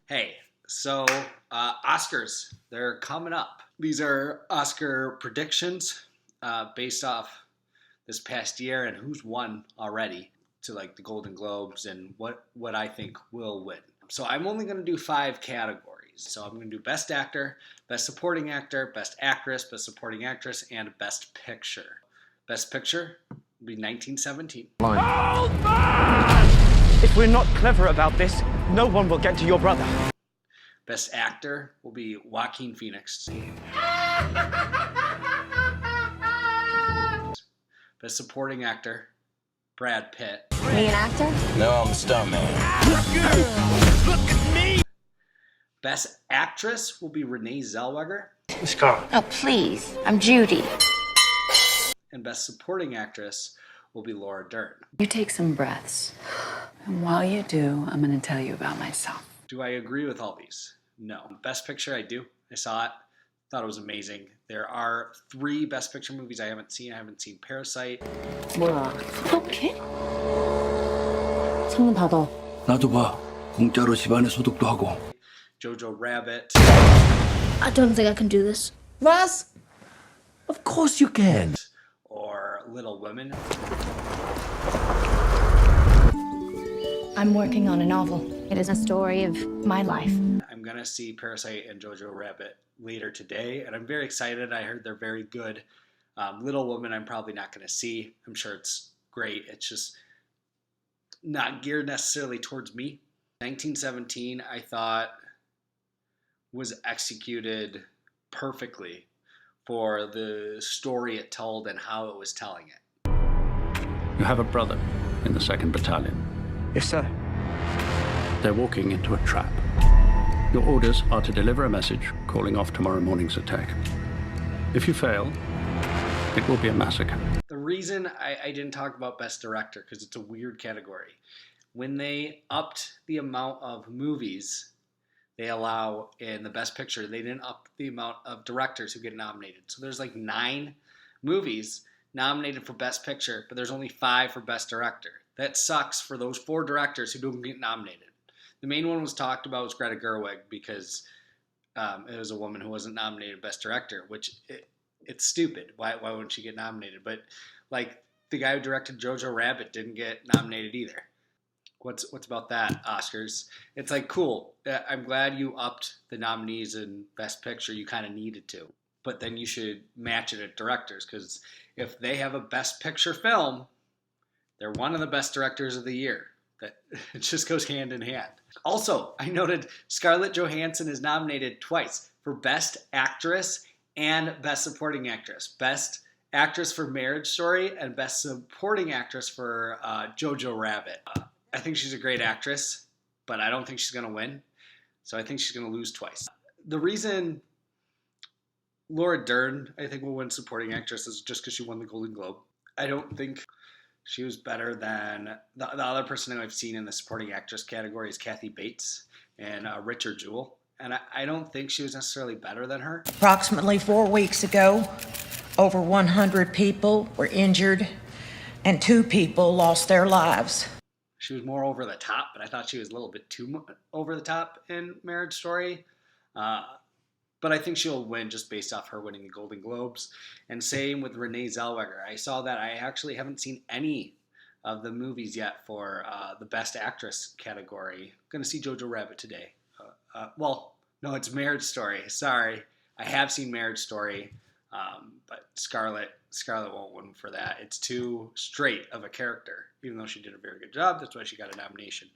Hey, so Oscars, they're coming up. These are Oscar predictions based off this past year and who's won already to like the Golden Globes and what I think will win. So I'm only going to do 5 categories. So I'm going to do Best Actor, Best Supporting Actor, Best Actress, Best Supporting Actress, and Best Picture. Best Picture will be 1917. Hold on! If we're not clever about this, no one will get to your brother. Best Actor will be Joaquin Phoenix. Best Supporting Actor, Brad Pitt. Me an actor? No, I'm a stuntman. Look at me! Best Actress will be Renee Zellweger. Scarlett. Oh, please. I'm Judy. And Best Supporting Actress will be Laura Dern. You take some breaths. And while you do, I'm going to tell you about myself. Do I agree with all these? No. Best Picture, I do. I saw it. Thought it was amazing. There are 3 Best Picture movies I haven't seen. I haven't seen Parasite. 뭐야? 소독해? 창문 닫아. 나도 봐. 공짜로 집안에 소독도 하고. JOJO Rabbit. I don't think I can do this. Was? Of course you can. Or Little Women. I'm working on a novel. It is a story of my life. I'm going to see Parasite and JOJO Rabbit later today, and I'm very excited. I heard they're very good. Little Woman I'm probably not going to see. I'm sure it's great. It's just not geared necessarily towards me. 1917, I thought, was executed perfectly for the story it told and how it was telling it. You have a brother in the 2nd Battalion. Yes, sir. They're walking into a trap. Your orders are to deliver a message calling off tomorrow morning's attack. If you fail, it will be a massacre. The reason I didn't talk about Best Director, because it's a weird category. When they upped the amount of movies they allow in the Best Picture, they didn't up the amount of directors who get nominated. So there's like 9 movies nominated for Best Picture, but there's only 5 for Best Director. That sucks for those 4 directors who don't get nominated. The main one was talked about was Greta Gerwig because it was a woman who wasn't nominated Best Director, which it's stupid. Why wouldn't she get nominated? But like the guy who directed JOJO Rabbit didn't get nominated either. What's about that, Oscars? It's like, cool. I'm glad you upped the nominees in Best Picture. You kind of needed to. But then you should match it at directors, because if they have a Best Picture film, they're one of the best directors of the year. That it just goes hand in hand. Also, I noted Scarlett Johansson is nominated twice for Best Actress and Best Supporting Actress. Best Actress for Marriage Story and Best Supporting Actress for JOJO Rabbit. I think she's a great actress, but I don't think she's going to win. So I think she's going to lose twice. The reason Laura Dern, I think, will win Supporting Actress is just because she won the Golden Globe. I don't think she was better than the other person who I've seen in the Supporting Actress category is Kathy Bates and Richard Jewell. And I don't think she was necessarily better than her. Approximately 4 weeks ago, over 100 people were injured and 2 people lost their lives. She was more over the top, but I thought she was a little bit too over the top in Marriage Story. But I think she'll win just based off her winning the Golden Globes. And same with Renee Zellweger. I saw that. I actually haven't seen any of the movies yet for the Best Actress category. I'm going to see JOJO Rabbit today. Well, no, it's Marriage Story. Sorry. I have seen Marriage Story, but Scarlett won't win for that. It's too straight of a character, even though she did a very good job. That's why she got a nomination.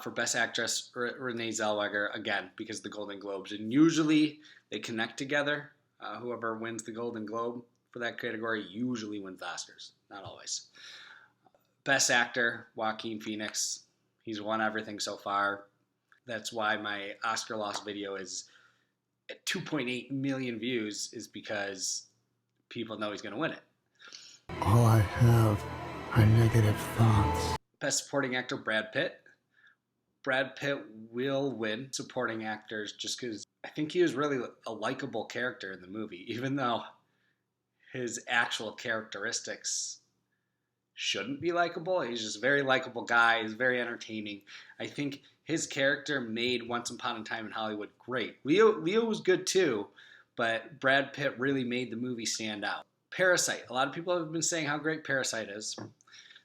For Best Actress, Renee Zellweger, again, because of the Golden Globes. And usually they connect together. Whoever wins the Golden Globe for that category usually wins the Oscars. Not always. Best Actor, Joaquin Phoenix. He's won everything so far. That's why my Oscar loss video is at 2.8 million views, is because people know he's going to win it. All I have are negative thoughts. Best Supporting Actor, Brad Pitt. Brad Pitt will win Supporting Actors just because I think he was really a likable character in the movie, even though his actual characteristics shouldn't be likable. He's just a very likable guy. He's very entertaining. I think his character made Once Upon a Time in Hollywood great. Leo was good too, but Brad Pitt really made the movie stand out. Parasite. A lot of people have been saying how great Parasite is.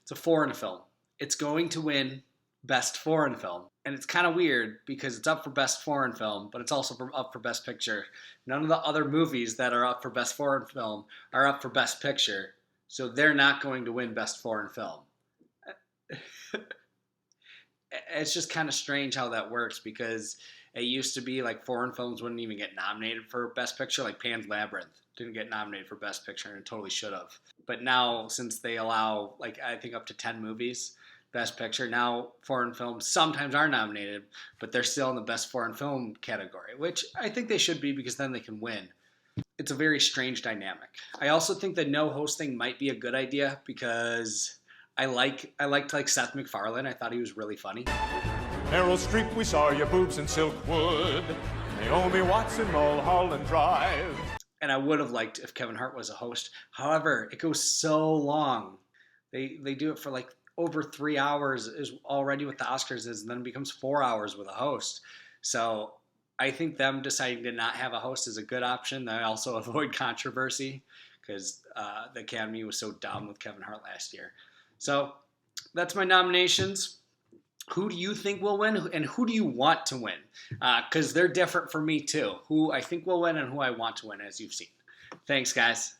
It's a foreign film. It's going to win Best Foreign Film. And it's kind of weird because it's up for Best Foreign Film, but it's also up for Best Picture. None of the other movies that are up for Best Foreign Film are up for Best Picture. So they're not going to win Best Foreign Film. It's just kind of strange how that works because it used to be like foreign films wouldn't even get nominated for Best Picture. Like Pan's Labyrinth didn't get nominated for Best Picture and totally should have. But now, since they allow, like, I think up to 10 movies Best Picture, now foreign films sometimes are nominated, but they're still in the Best Foreign Film category, which I think they should be because then they can win. It's a very strange dynamic. I also think the no hosting might be a good idea because I liked Seth MacFarlane. I thought he was really funny. Meryl Streep, we saw your boobs in Silkwood. Naomi Watts in Mulholland Drive. And I would have liked if Kevin Hart was a host. However, it goes so long. They do it for like over 3 hours is already what the Oscars is, and then it becomes 4 hours with a host. So I think them deciding to not have a host is a good option. They also avoid controversy because the Academy was so dumb with Kevin Hart last year. So that's my nominations. Who do you think will win, and who do you want to win? Because they're different for me too. Who I think will win and who I want to win, as you've seen. Thanks, guys.